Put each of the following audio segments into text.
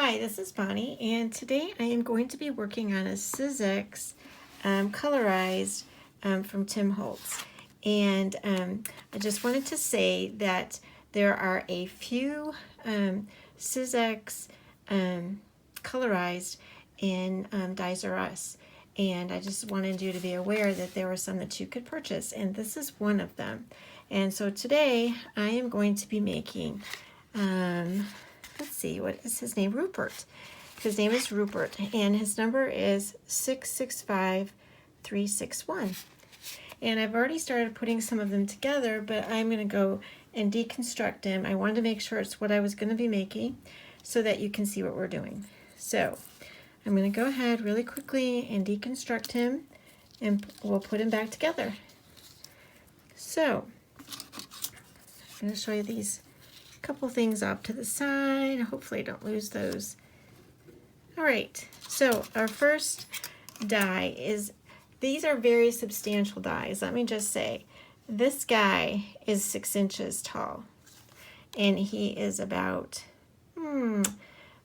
Hi, this is Bonnie, and today I am going to be working on a Sizzix Colorized from Tim Holtz. And I just wanted to say that there are a few Sizzix Colorized in DiesRus. And I just wanted you to be aware that there were some that you could purchase, and this is one of them. And so today I am going to be making let's see, what is his name? Rupert. His name is Rupert, and his number is 665361. And I've already started putting some of them together, but I'm going to go and deconstruct them. I wanted to make sure it's what I was going to be making so that you can see what we're doing. So I'm going to go ahead really quickly and deconstruct him, and we'll put him back together. So I'm going to show you these couple things off to the side. Hopefully I don't lose those. All right, so our first die is, these are very substantial dies. Let me just say, this guy is 6 inches tall, and he is about 4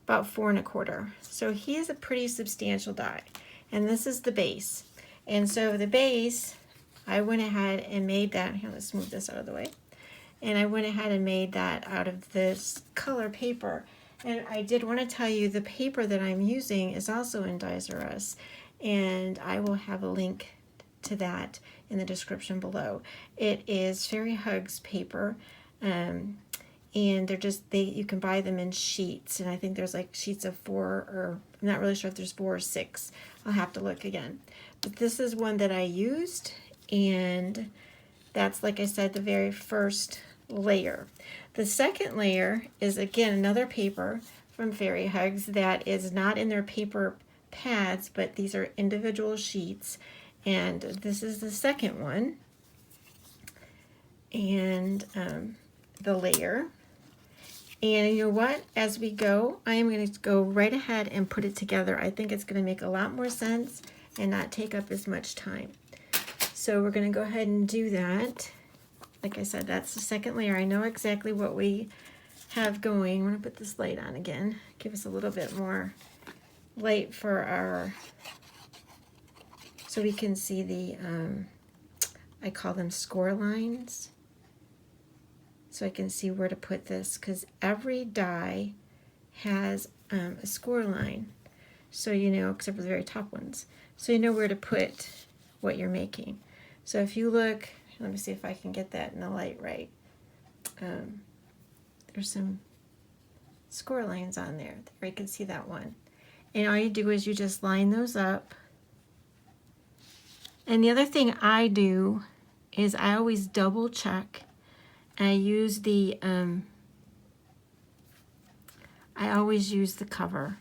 1/4. So he is a pretty substantial die, and this is the base. And so the base, I went ahead and made that. Here, let's move this out of the way. And I went ahead and made that out of this color paper. And I did want to tell you the paper that I'm using is also in DiesRus, and I will have a link to that in the description below. It is Fairy Hugs paper, and they're just, you can buy them in sheets, and I think there's like sheets of 4, or I'm not really sure if there's 4 or 6. I'll have to look again. But this is one that I used, and that's, like I said, the very first layer. The second layer is, again, another paper from Fairy Hugs that is not in their paper pads, but these are individual sheets, and this is the second one, and the layer. And you know what, as we go, I am going to go right ahead and put it together. I think it's going to make a lot more sense and not take up as much time. So we're going to go ahead and do that. Like I said, that's the second layer. I know exactly what we have going. I'm going to put this light on again. Give us a little bit more light for our, so we can see the, I call them score lines. So I can see where to put this, because every die has a score line. So you know, except for the very top ones. So you know where to put what you're making. So if you look, let me see if I can get that in the light right. There's some score lines on there. There you can see that one. And all you do is you just line those up. And the other thing I do is I always double check. I use the, I always use the cover.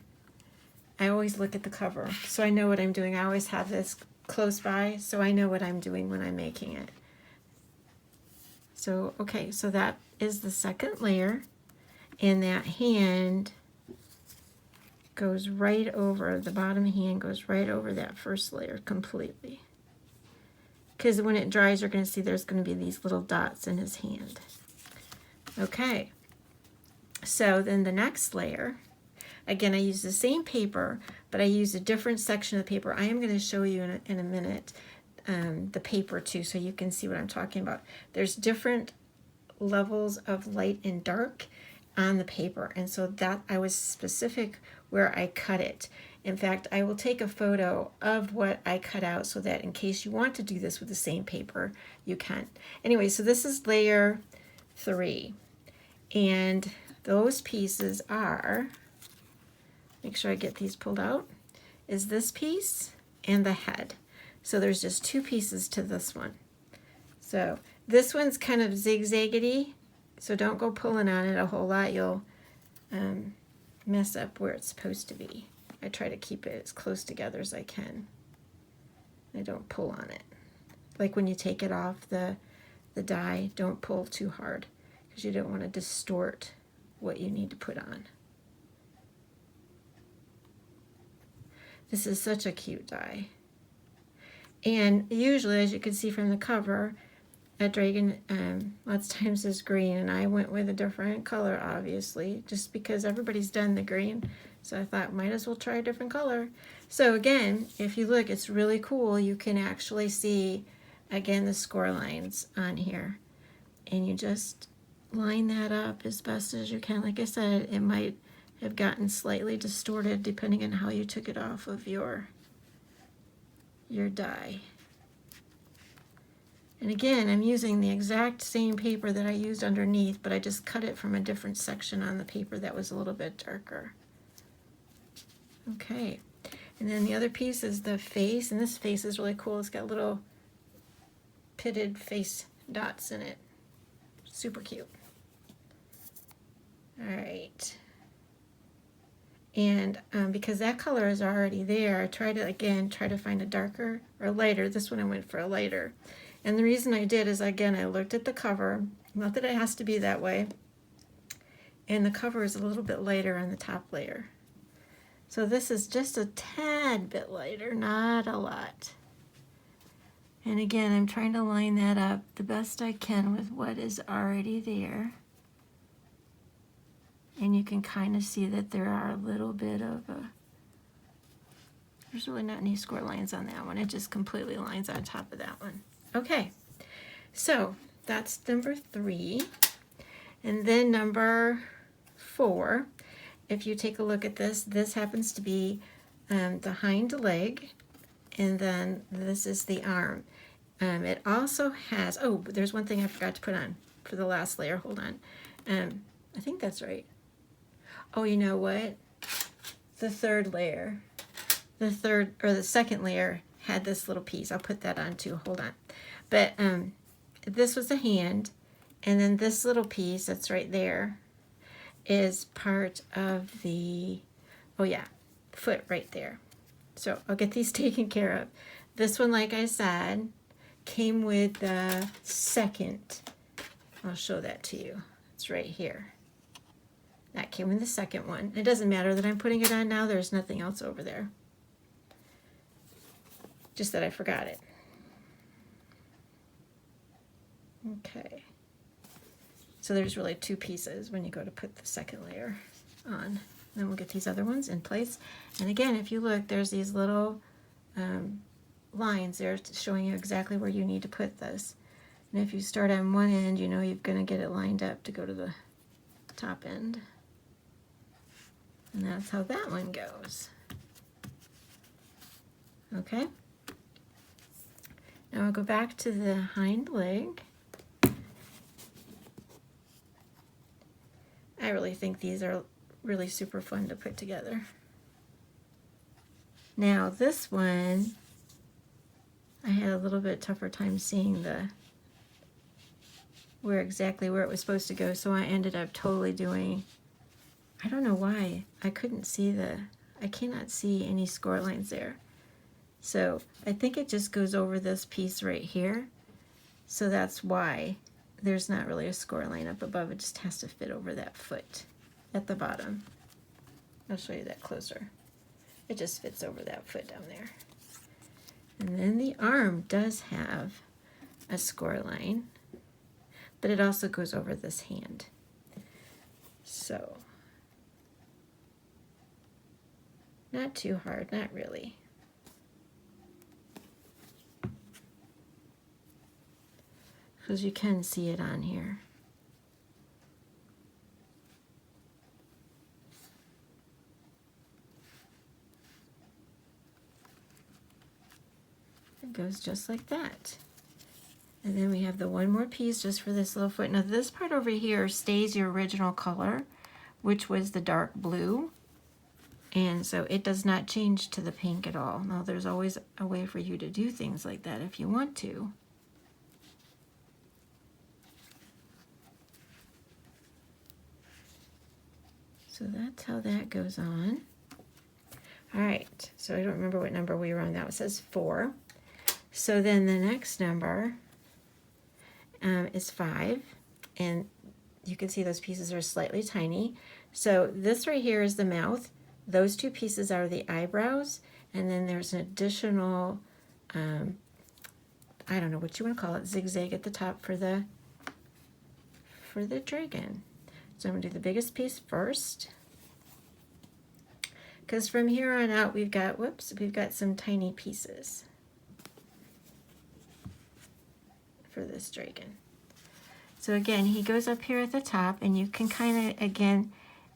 I always look at the cover, so I know what I'm doing. I always have this close by, so I know what I'm doing when I'm making it. So, okay, so that is the second layer, and that hand goes right over, the bottom hand goes right over that first layer completely. Because when it dries, you're going to see there's going to be these little dots in his hand. Okay, so then the next layer, again, I use the same paper, but I use a different section of the paper. I am going to show you in a minute the paper too, so you can see what I'm talking about. There's different levels of light and dark on the paper, and so that I was specific where I cut it. In fact, I will take a photo of what I cut out so that in case you want to do this with the same paper, you can. Anyway, so this is layer 3, and those pieces are, make sure I get these pulled out, is this piece and the head. So there's just 2 pieces to this one. So this one's kind of zigzaggedy, so don't go pulling on it a whole lot. You'll mess up where it's supposed to be. I try to keep it as close together as I can. I don't pull on it. Like when you take it off the die, don't pull too hard, because you don't want to distort what you need to put on. This is such a cute die. And usually, as you can see from the cover, a dragon lots of times is green, and I went with a different color, obviously, just because everybody's done the green. So I thought, might as well try a different color. So again, if you look, it's really cool. You can actually see, again, the score lines on here. And you just line that up as best as you can. Like I said, it might have gotten slightly distorted depending on how you took it off of your die. And again, I'm using the exact same paper that I used underneath, but I just cut it from a different section on the paper that was a little bit darker. Okay, and then the other piece is the face, and this face is really cool. It's got little pitted face dots in it. Super cute. All right. And because that color is already there, I tried to, again, try to find a darker or lighter. This one I went for a lighter. And the reason I did is, again, I looked at the cover. Not that it has to be that way. And the cover is a little bit lighter on the top layer. So this is just a tad bit lighter, not a lot. And again, I'm trying to line that up the best I can with what is already there. And you can kind of see that there are a little bit of there's really not any score lines on that one. It just completely lines on top of that one. Okay, so that's number 3. And then number 4, if you take a look at this, this happens to be the hind leg, and then this is the arm. It also has, oh, there's one thing I forgot to put on for the last layer. Hold on. I think that's right. Oh, you know what? The third layer, the second layer had this little piece. I'll put that on too. Hold on. But this was the hand, and then this little piece that's right there is part of the, oh yeah, foot right there. So I'll get these taken care of. This one, like I said, came with the second. I'll show that to you. It's right here. That came with the second one. It doesn't matter that I'm putting it on now. There's nothing else over there. Just that I forgot it. Okay. So there's really 2 pieces when you go to put the second layer on. Then we'll get these other ones in place. And again, if you look, there's these little lines there showing you exactly where you need to put this. And if you start on one end, you know you're going to get it lined up to go to the top end. And that's how that one goes. Okay. Now I'll go back to the hind leg. I really think these are really super fun to put together. Now this one, I had a little bit tougher time seeing where exactly it was supposed to go, so I ended up totally doing, I don't know why, I cannot see any score lines there. So I think it just goes over this piece right here, so that's why there's not really a score line up above. It just has to fit over that foot at the bottom. I'll show you that closer. It just fits over that foot down there. And then the arm does have a score line, but it also goes over this hand. So, not too hard, not really. Because you can see it on here. It goes just like that. And then we have the one more piece just for this little foot. Now this part over here stays your original color, which was the dark blue. And so it does not change to the pink at all. Now there's always a way for you to do things like that if you want to. So that's how that goes on. All right, so I don't remember what number we were on. That one says 4. So then the next number is 5, and you can see those pieces are slightly tiny. So this right here is the mouth. Those 2 pieces are the eyebrows, and then there's an additional, I don't know what you want to call it, zigzag at the top for the dragon. So I'm going to do the biggest piece first. because from here on out we've got, whoops, we've got some tiny pieces for this dragon. So again, he goes up here at the top, and you can kind of, again,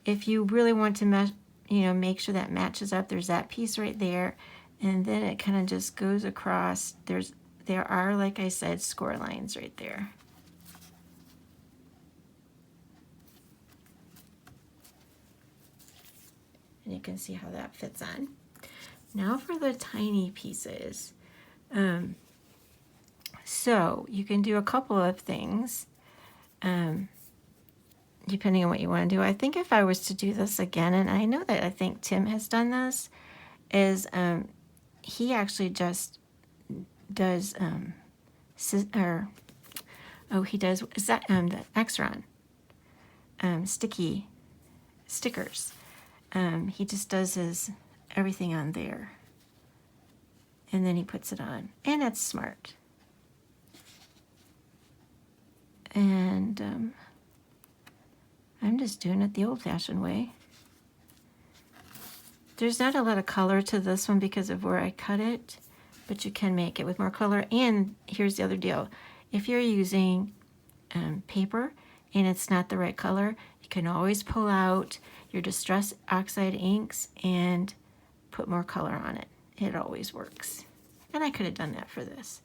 if you really want to make sure that matches up, there's that piece right there, and then it kind of just goes across. There are, like I said, score lines right there. And you can see how that fits on. Now for the tiny pieces. So you can do a couple of things depending on what you want to do. I think if I was to do this again, and I know that I think Tim has done this, is he actually just does the Exron stickers. He just does everything on there, and then he puts it on, and that's smart. And I'm just doing it the old-fashioned way. There's not a lot of color to this one because of where I cut it, but you can make it with more color. And here's the other deal. If you're using paper and it's not the right color, you can always pull out your Distress Oxide inks and put more color on it. It always works. And I could have done that for this.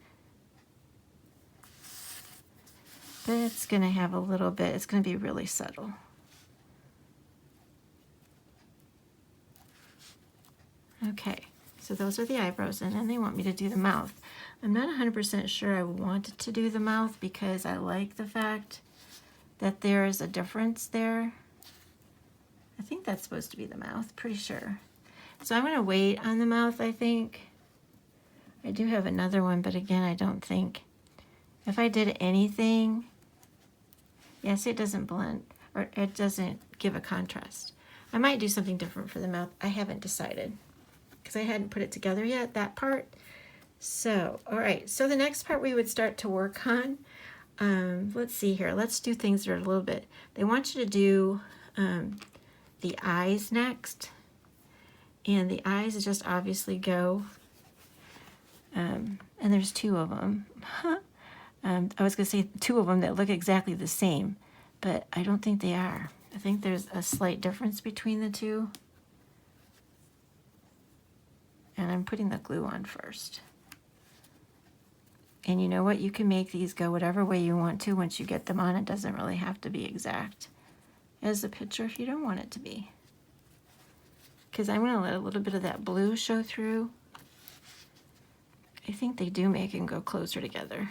But it's going to have a little bit, it's going to be really subtle. Okay, so those are the eyebrows, and then they want me to do the mouth. I'm not 100% sure I wanted to do the mouth because I like the fact that there is a difference there. I think that's supposed to be the mouth, pretty sure. So I'm going to wait on the mouth, I think. I do have another one, but again, I don't think. If I did anything, yes, it doesn't blend, or it doesn't give a contrast. I might do something different for the mouth. I haven't decided because I hadn't put it together yet, that part. So, all right, so the next part we would start to work on, let's see here. Let's do things that are a little bit, they want you to do the eyes next. And the eyes just obviously go, and there's two of them. I was going to say two of them that look exactly the same, but I don't think they are. I think there's a slight difference between the two. And I'm putting the glue on first. And you know what? You can make these go whatever way you want to once you get them on. It doesn't really have to be exact as the picture if you don't want it to be. Because I'm going to let a little bit of that blue show through. I think they do make them go closer together.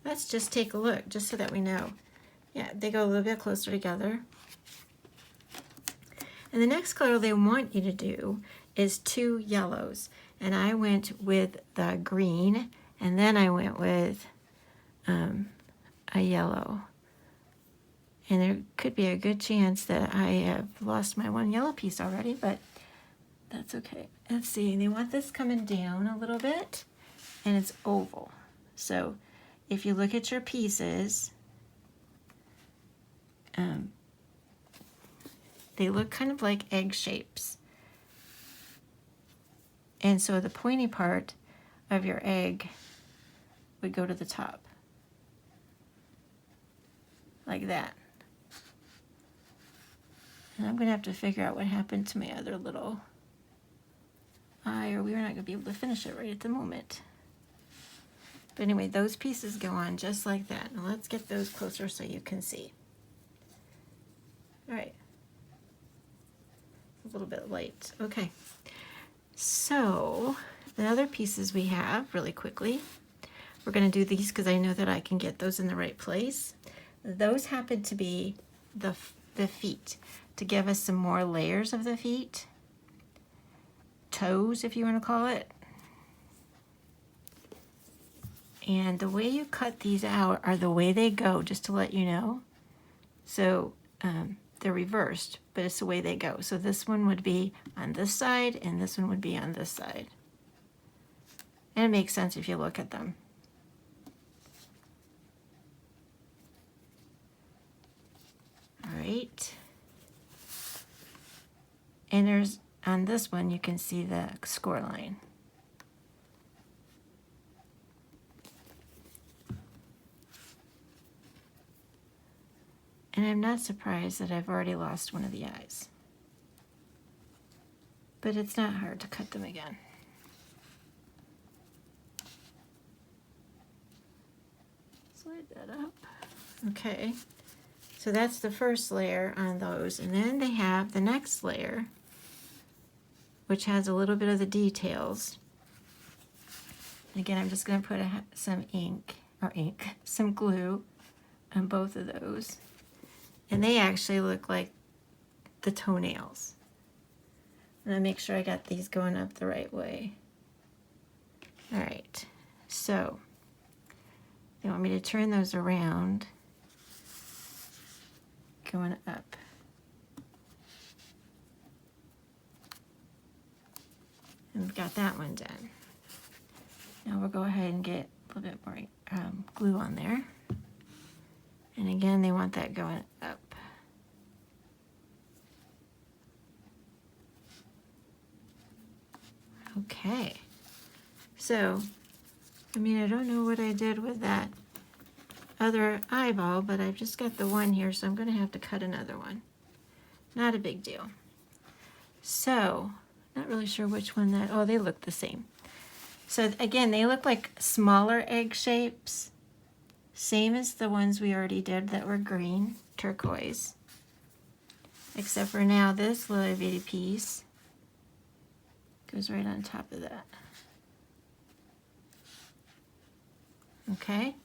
Let's just take a look, just so that we know. Yeah, they go a little bit closer together. And the next color they want you to do is two yellows. And I went with the green, and then I went with a yellow. And there could be a good chance that I have lost my one yellow piece already, but that's okay. Let's see, they want this coming down a little bit, and it's oval. So if you look at your pieces, they look kind of like egg shapes. And so the pointy part of your egg would go to the top, like that. And I'm gonna have to figure out what happened to my other little eye, or we're not gonna be able to finish it right at the moment. But anyway, those pieces go on just like that. Now let's get those closer so you can see. All right. A little bit light. Okay. So the other pieces we have, really quickly, we're going to do these because I know that I can get those in the right place. Those happen to be the feet, to give us some more layers of the feet. Toes, if you want to call it. And the way you cut these out are the way they go, just to let you know. So they're reversed, but it's the way they go. So this one would be on this side, and this one would be on this side. And it makes sense if you look at them. All right. And there's on this one you can see the score line. And I'm not surprised that I've already lost one of the eyes. But it's not hard to cut them again. Slide that up. Okay, so that's the first layer on those. And then they have the next layer, which has a little bit of the details. Again, I'm just going to put some some glue on both of those. And they actually look like the toenails. And I make sure I got these going up the right way. All right, so they want me to turn those around, going up. And we've got that one done. Now we'll go ahead and get a little bit more glue on there. And again, they want that going up. Okay, so, I mean, I don't know what I did with that other eyeball, but I've just got the one here, so I'm going to have to cut another one. Not a big deal. So, not really sure which one that, oh, they look the same. So again, they look like smaller egg shapes, same as the ones we already did that were green, turquoise. Except for now, this little bitty piece goes right on top of that. Okay.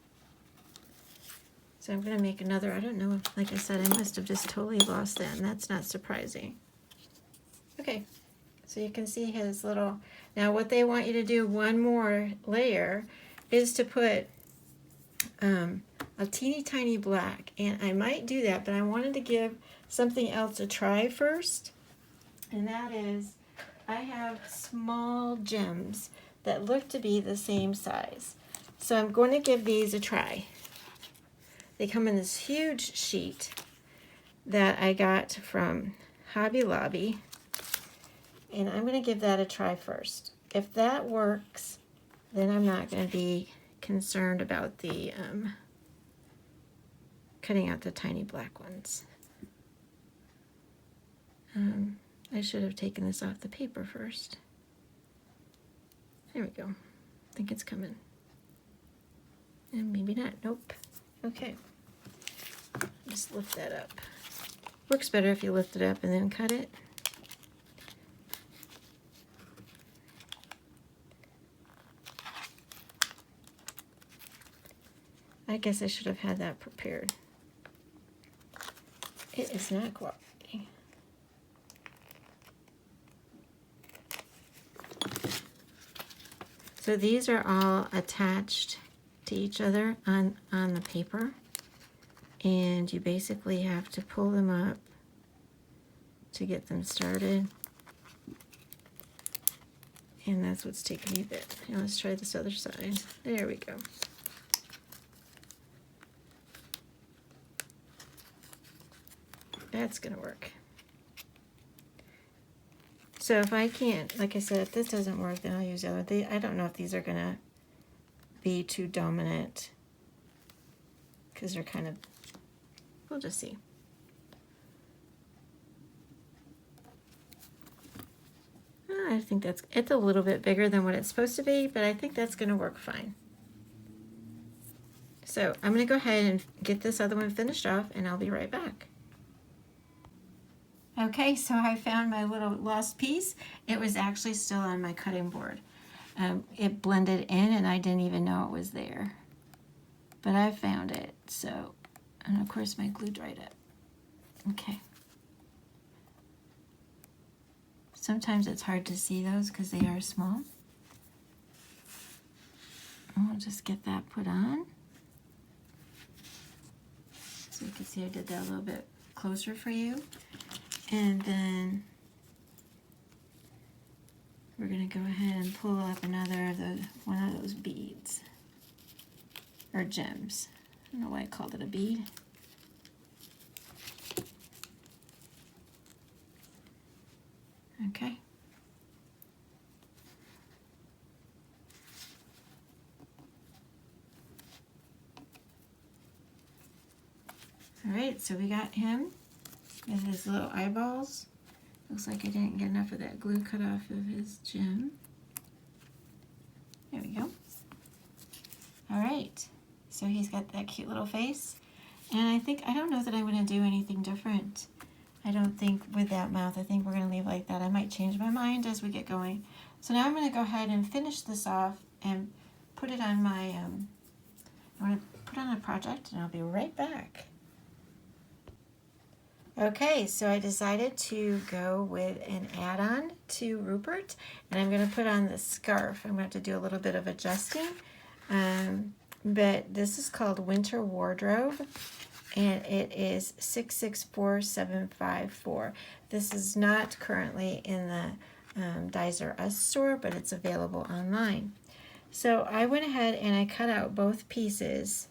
So I'm going to make another, I don't know, like I said, I must have just totally lost that, and that's not surprising. Okay, so you can see his little, now what they want you to do, one more layer, is to put a teeny tiny black, and I might do that, but I wanted to give something else a try first, and that is, I have small gems that look to be the same size. So I'm going to give these a try. They come in this huge sheet that I got from Hobby Lobby, and I'm going to give that a try first. If that works, then I'm not going to be concerned about the cutting out the tiny black ones. I should have taken this off the paper first. There we go. I think it's coming. And maybe not. Nope. Okay. Just lift that up. Works better if you lift it up and then cut it. I guess I should have had that prepared. It is not cooperating. So these are all attached to each other on the paper, and you basically have to pull them up to get them started, and that's what's taking me a bit. Now let's try this other side. There we go. That's gonna work. So if I can't, like I said, if this doesn't work, then I'll use the other. I don't know if these are gonna be too dominant because they're kind of, we'll just see. I think it's a little bit bigger than what it's supposed to be, but I think that's gonna work fine. So I'm gonna go ahead and get this other one finished off, and I'll be right back. Okay, so I found my little lost piece. It was actually still on my cutting board. It blended in and I didn't even know it was there. But I found it, so, and of course my glue dried up. Okay. Sometimes it's hard to see those because they are small. I'll just get that put on. So you can see I did that a little bit closer for you. And then we're going to go ahead and pull up another of those, one of those beads or gems. I don't know why I called it a bead. Okay, All right, so we got him with his little eyeballs. Looks like I didn't get enough of that glue cut off of his gem. There we go. All right, so he's got that cute little face. And I don't know that I'm gonna do anything different. I don't think with that mouth. I think we're gonna leave like that. I might change my mind as we get going. So now I'm gonna go ahead and finish this off and put it on my, I'm gonna put on a project and I'll be right back. Okay, so I decided to go with an add-on to Rupert, and I'm going to put on the scarf. I'm going to have to do a little bit of adjusting, but this is called Winter Wardrobe, and it is 664754. This is not currently in the DiesRus store, but it's available online. So I went ahead and I cut out both pieces,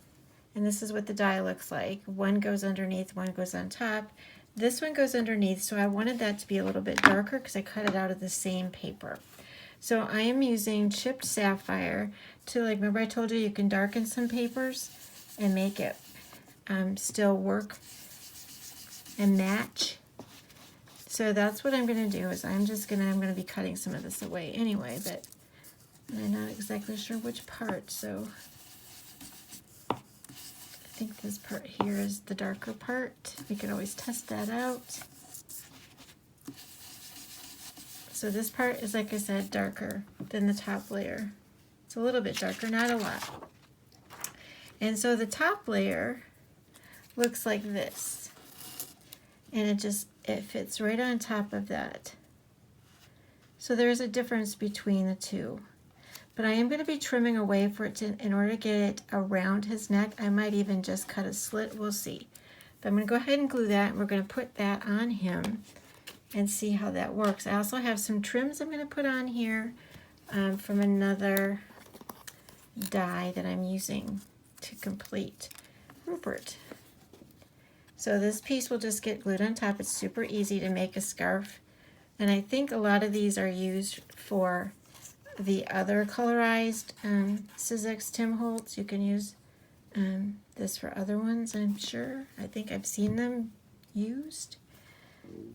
and this is what the die looks like. One goes underneath, one goes on top. This one goes underneath, so I wanted that to be a little bit darker because I cut it out of the same paper. So I am using chipped sapphire to, like, remember I told you you can darken some papers and make it still work and match. So that's what I'm going to do is I'm going to be cutting some of this away anyway, but I'm not exactly sure which part, so I think this part here is the darker part. We could always test that out. So this part is, like I said, darker than the top layer. It's a little bit darker, not a lot. And so the top layer looks like this. And it fits right on top of that. So there's a difference between the two. But I am going to be trimming away for it to, in order to get it around his neck. I might even just cut a slit, we'll see. But I'm going to go ahead and glue that, and we're going to put that on him and see how that works. I also have some trims I'm going to put on here from another die that I'm using to complete Rupert. So this piece will just get glued on top. It's super easy to make a scarf. And I think a lot of these are used for the other colorized Sizzix Tim Holtz. You can use this for other ones, I'm sure. I think I've seen them used.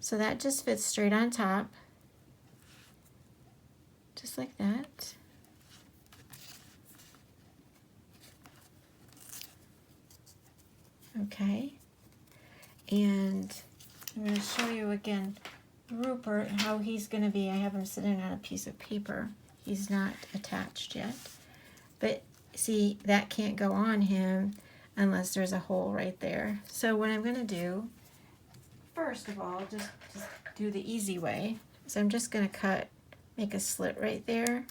So that just fits straight on top, just like that. Okay, and I'm going to show you again Rupert, how he's going to be. I have him sitting on a piece of paper. He's not attached yet, but see, that can't go on him unless there's a hole right there. So what I'm going to do, first of all, just do the easy way. So I'm just going to make a slit right there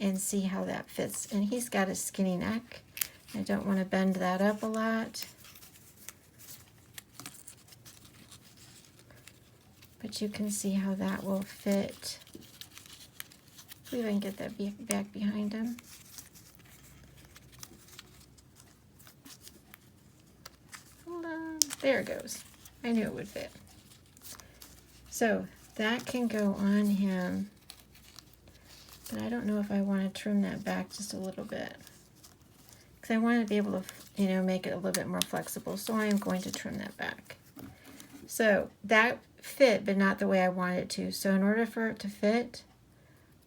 and see how that fits. And he's got a skinny neck. I don't want to bend that up a lot. But you can see how that will fit. See if I can get that back behind him. Hold on. There it goes. I knew it would fit. So that can go on him, but I don't know if I want to trim that back just a little bit, because I want to be able to, make it a little bit more flexible. So I am going to trim that back. So that fit, but not the way I want it to. So in order for it to fit,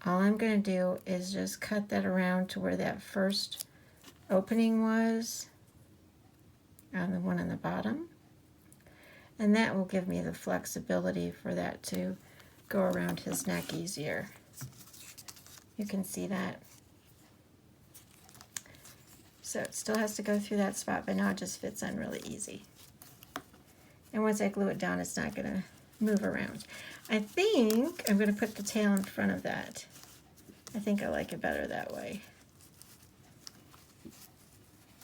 all I'm going to do is just cut that around to where that first opening was on the one on the bottom. And that will give me the flexibility for that to go around his neck easier. You can see that. So it still has to go through that spot, but now it just fits on really easy. And once I glue it down, it's not going to move around. I think I'm going to put the tail in front of that. I think I like it better that way.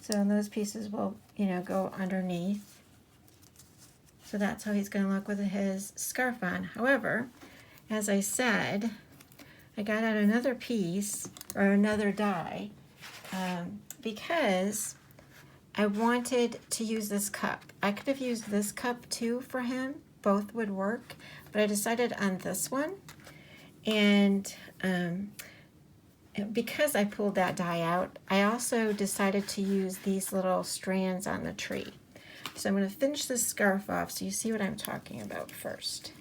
So those pieces will, go underneath. So that's how he's going to look with his scarf on. However, as I said, I got out another piece, or another die, because I wanted to use this cup. I could have used this cup too for him. Both would work, but I decided on this one. And because I pulled that die out, I also decided to use these little strands on the tree. So I'm going to finish this scarf off so you see what I'm talking about first.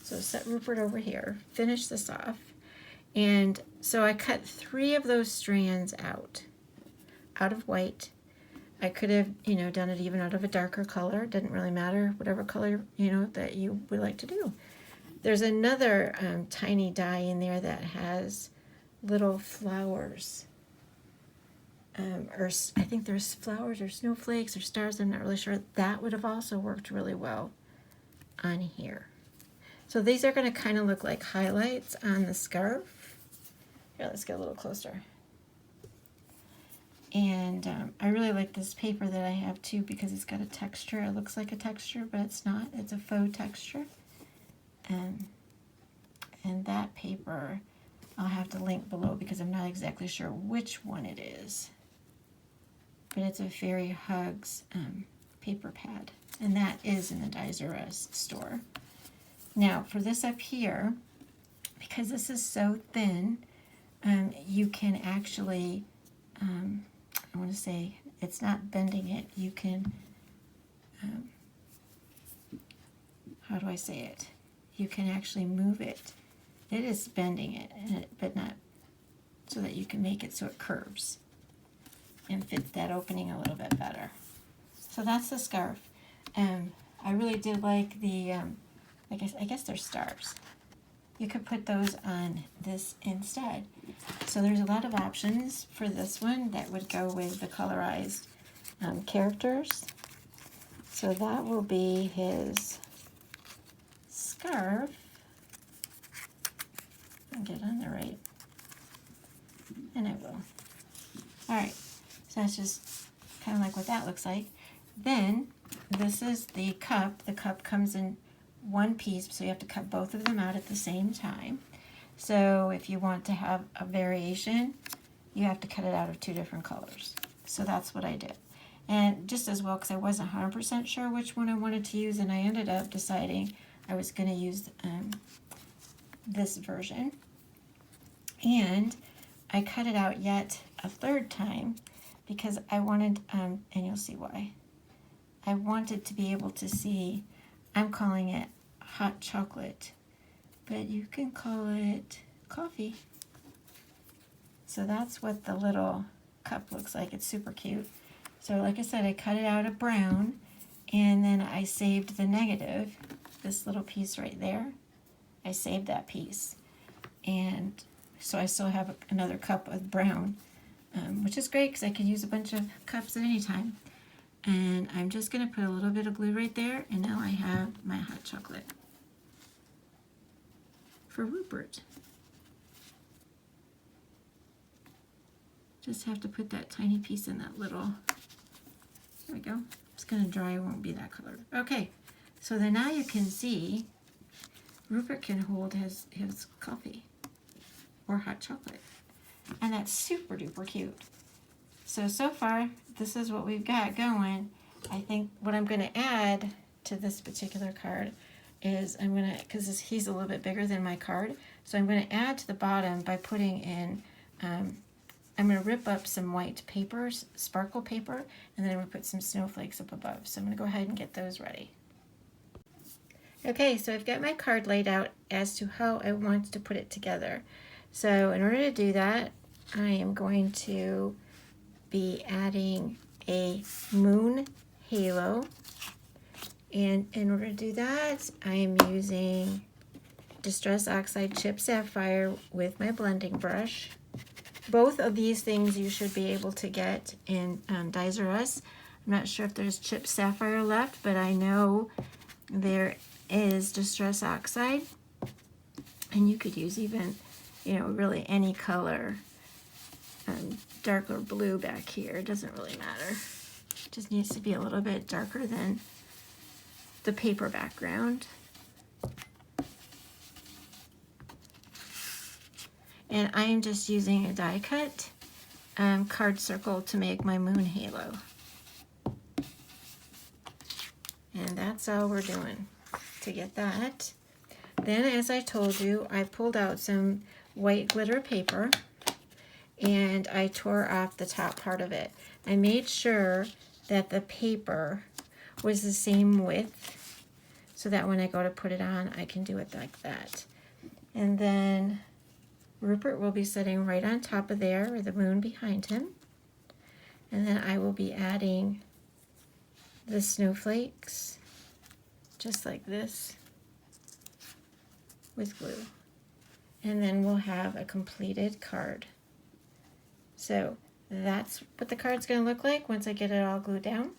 So set Rupert over here, finish this off. And so I cut 3 of those strands out of white. I could have, you know, done it even out of a darker color. It didn't really matter, whatever color, you know, that you would like to do. There's another tiny die in there that has little flowers. Or I think there's flowers or snowflakes or stars, I'm not really sure. That would have also worked really well on here. So these are going to kind of look like highlights on the scarf. Here, let's get a little closer. And I really like this paper that I have too because it's got a texture. It looks like a texture, but it's not. It's a faux texture. And that paper, I'll have to link below because I'm not exactly sure which one it is. But it's a Fairy Hugs paper pad. And that is in the DiesRus store. Now, for this up here, because this is so thin, you can actually, I want to say, it's not bending it. You can, how do I say it? You can actually move it. It is bending it, but not so that you can make it so it curves and fits that opening a little bit better. So that's the scarf. I really did like the, I guess they're stars. You could put those on this instead. So there's a lot of options for this one that would go with the colorized characters. So that will be his scarf. I'll get it on there right. And I will. Alright, so that's just kind of like what that looks like. Then, this is the cup. The cup comes in one piece, so you have to cut both of them out at the same time. So if you want to have a variation, you have to cut it out of 2 different colors. So that's what I did. And just as well, because I wasn't 100% sure which one I wanted to use, and I ended up deciding I was going to use this version. And I cut it out yet a 3rd time because I wanted, and you'll see why, I wanted to be able to see, I'm calling it hot chocolate, but you can call it coffee. So that's what the little cup looks like. It's super cute. So like I said, I cut it out of brown, and then I saved the negative, this little piece right there. I saved that piece. And so I still have another cup of brown, which is great because I can use a bunch of cups at any time. And I'm just going to put a little bit of glue right there, and now I have my hot chocolate for Rupert. Just have to put that tiny piece in that little, there we go. It's going to dry, it won't be that color. Okay, so then now you can see Rupert can hold his coffee or hot chocolate. And that's super duper cute. So far, this is what we've got going. I think what I'm going to add to this particular card is I'm going to, because he's a little bit bigger than my card, so I'm going to add to the bottom by putting in, I'm going to rip up some white papers, sparkle paper, and then I'm going to put some snowflakes up above. So I'm going to go ahead and get those ready. Okay, so I've got my card laid out as to how I want to put it together. So in order to do that, I am going to be adding a moon halo, and in order to do that, I am using Distress Oxide Chip Sapphire with my blending brush. Both of these things you should be able to get in DiesRus. I'm not sure if there's Chip Sapphire left, but I know there is Distress Oxide, and you could use even, you know, really any color. Darker blue back here, it doesn't really matter. It just needs to be a little bit darker than the paper background. And I am just using a die cut card circle to make my moon halo. And that's all we're doing to get that. Then, as I told you, I pulled out some white glitter paper and I tore off the top part of it. I made sure that the paper was the same width, so that when I go to put it on, I can do it like that. And then Rupert will be sitting right on top of there with the moon behind him. And then I will be adding the snowflakes, just like this, with glue. And then we'll have a completed card. So that's what the card's going to look like once I get it all glued down.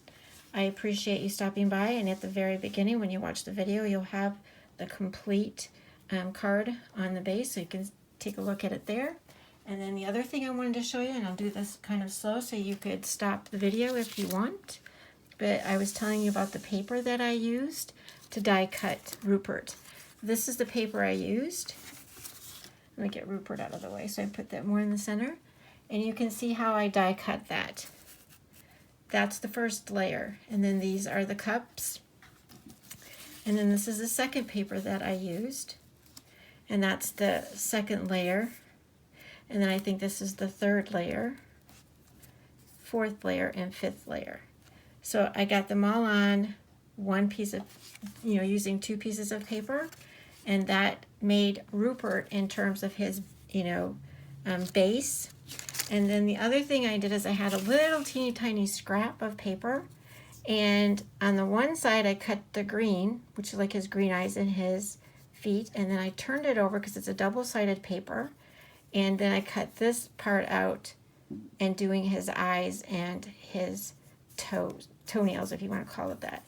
I appreciate you stopping by, and at the very beginning when you watch the video, you'll have the complete card on the base, so you can take a look at it there. And then the other thing I wanted to show you, and I'll do this kind of slow so you could stop the video if you want, but I was telling you about the paper that I used to die cut Rupert. This is the paper I used. Let me get Rupert out of the way so I put that more in the center. And you can see how I die cut that. That's the first layer. And then these are the cups. And then this is the second paper that I used. And that's the second layer. And then I think this is the third layer, fourth layer, and fifth layer. So I got them all on one piece of, using 2 pieces of paper. And that made Rupert in terms of his, base. And then the other thing I did is I had a little teeny tiny scrap of paper, and on the one side I cut the green, which is like his green eyes and his feet, and then I turned it over because it's a double-sided paper, and then I cut this part out and doing his eyes and his toenails, if you want to call it that.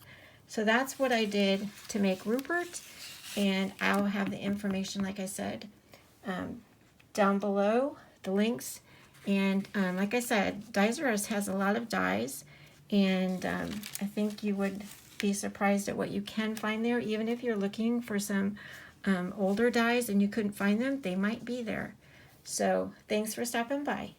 So that's what I did to make Rupert, and I'll have the information, like I said, down below, the links. And like I said, DiesRus has a lot of dies, and I think you would be surprised at what you can find there. Even if you're looking for some older dies and you couldn't find them, they might be there. So thanks for stopping by.